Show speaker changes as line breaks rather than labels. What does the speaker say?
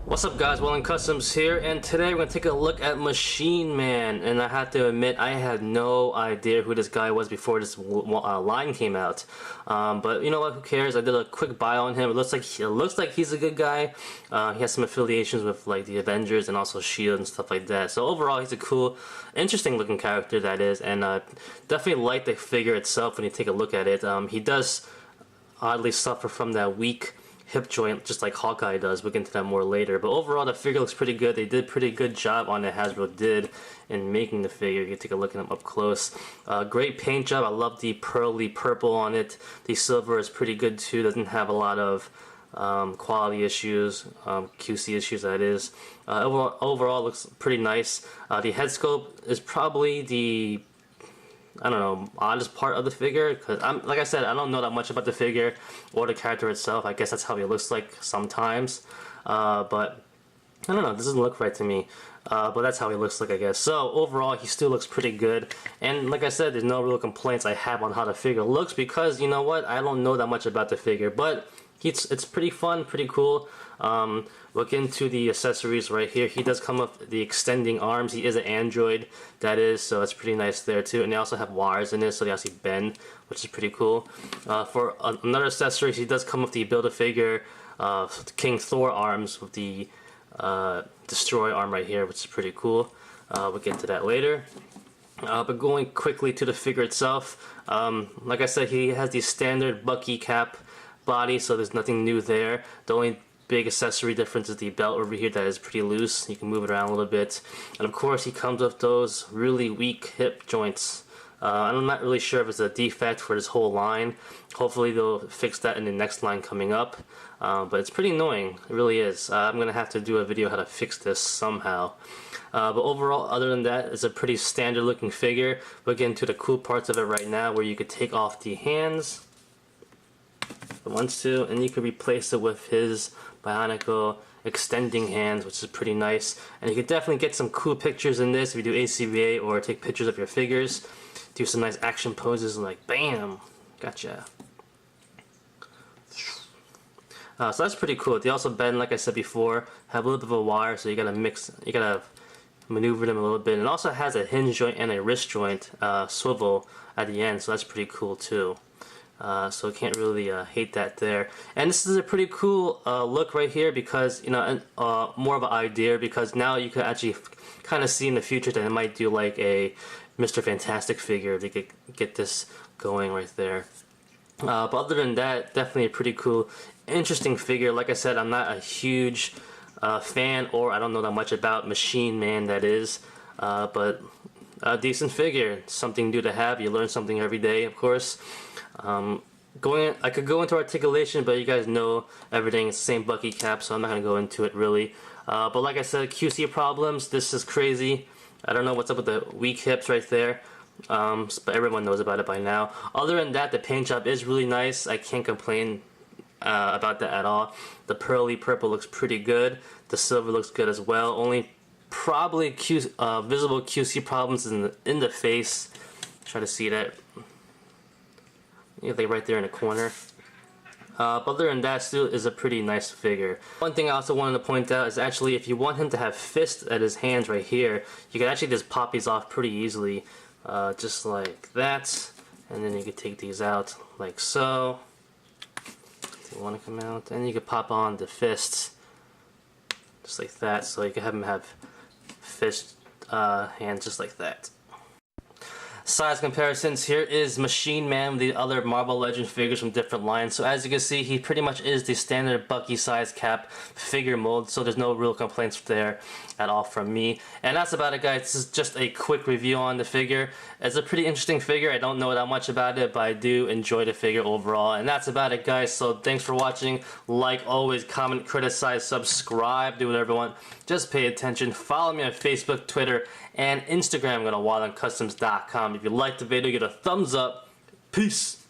What's up guys, Wallen Customs here, and today we're going to take a look at Machine Man. And I have to admit, I had no idea who this guy was before this line came out. But you know what, who cares? I did a quick bio on him. It looks like he's a good guy. He has some affiliations with like the Avengers and also S.H.I.E.L.D. and stuff like that. So overall, he's a cool, interesting looking character, that is. And definitely like the figure itself when you take a look at it. He does oddly suffer from that weak hip joint, just like Hawkeye does. We'll get into that more later. But overall, the figure looks pretty good. They did a pretty good job on it, Hasbro did, in making the figure. You can take a look at him up close. Great paint job. I love the pearly purple on it. The silver is pretty good too. Doesn't have a lot of quality issues, QC issues, that is. Overall looks pretty nice. The head sculpt is probably the, I don't know, oddest part of the figure, because like I said, I don't know that much about the figure or the character itself. I guess that's how he looks like sometimes, but I don't know, it doesn't look right to me, but that's how he looks like, I guess. So overall, he still looks pretty good, and like I said, there's no real complaints I have on how the figure looks, because you know what, I don't know that much about the figure, but it's pretty fun, pretty cool. Look into the accessories right here. He does come with the extending arms. He is an android, that is, so it's pretty nice there too. And they also have wires in it, so they actually bend, which is pretty cool. For another accessory, he does come with the Build-A-Figure King Thor arms with the Destroy arm right here, which is pretty cool. We'll get to that later. But going quickly to the figure itself, like I said, he has the standard Bucky cap body, so there's nothing new there. The only big accessory difference is the belt over here that is pretty loose. You can move it around a little bit. And of course, he comes with those really weak hip joints. I'm not really sure if it's a defect for this whole line. Hopefully they'll fix that in the next line coming up. But it's pretty annoying, it really is. I'm going to have to do a video how to fix this somehow. But overall, other than that, it's a pretty standard looking figure. We'll get into the cool parts of it right now, where you could take off the hands and you can replace it with his bionicle extending hands, which is pretty nice. And you can definitely get some cool pictures in this if you do ACVA or take pictures of your figures. Do some nice action poses like BAM! Gotcha. So that's pretty cool. They also bend, like I said before, have a little bit of a wire, so you gotta maneuver them a little bit. And it also has a hinge joint and a wrist joint swivel at the end, so that's pretty cool too. So can't really hate that there. And this is a pretty cool look right here, because you know, more of an idea, because now you can actually kind of see in the future that it might do like a Mr. Fantastic figure to get this going right there. But other than that, definitely a pretty cool, interesting figure. Like I said, I'm not a huge fan, or I don't know that much about Machine Man, that is, but a decent figure, something new to have. You learn something every day, of course. I could go into articulation, but you guys know everything. It's the same Bucky cap, so I'm not going to go into it really. But like I said, QC problems, this is crazy. I don't know what's up with the weak hips right there, but everyone knows about it by now. Other than that, the paint job is really nice. I can't complain about that at all. The pearly purple looks pretty good. The silver looks good as well. Only probably visible QC problems in the face. Try to see that. Like right there in the corner. But other than that, still is a pretty nice figure. One thing I also wanted to point out is actually, if you want him to have fists at his hands right here, you can actually just pop these off pretty easily, just like that. And then you can take these out like so. They want to come out, and you can pop on the fists just like that. So you can have him have fist hands just like that. Size comparisons. Here is Machine Man with the other Marvel Legends figures from different lines. So as you can see, he pretty much is the standard Bucky size cap figure mold, so there's no real complaints there at all from me. And that's about it, guys. This is just a quick review on the figure. It's a pretty interesting figure. I don't know that much about it, but I do enjoy the figure overall. And that's about it, guys. So thanks for watching. Like always, comment, criticize, subscribe, do whatever you want. Just pay attention. Follow me on Facebook, Twitter, and Instagram. Go to wallencustoms.com. If you liked the video, give it a thumbs up. Peace.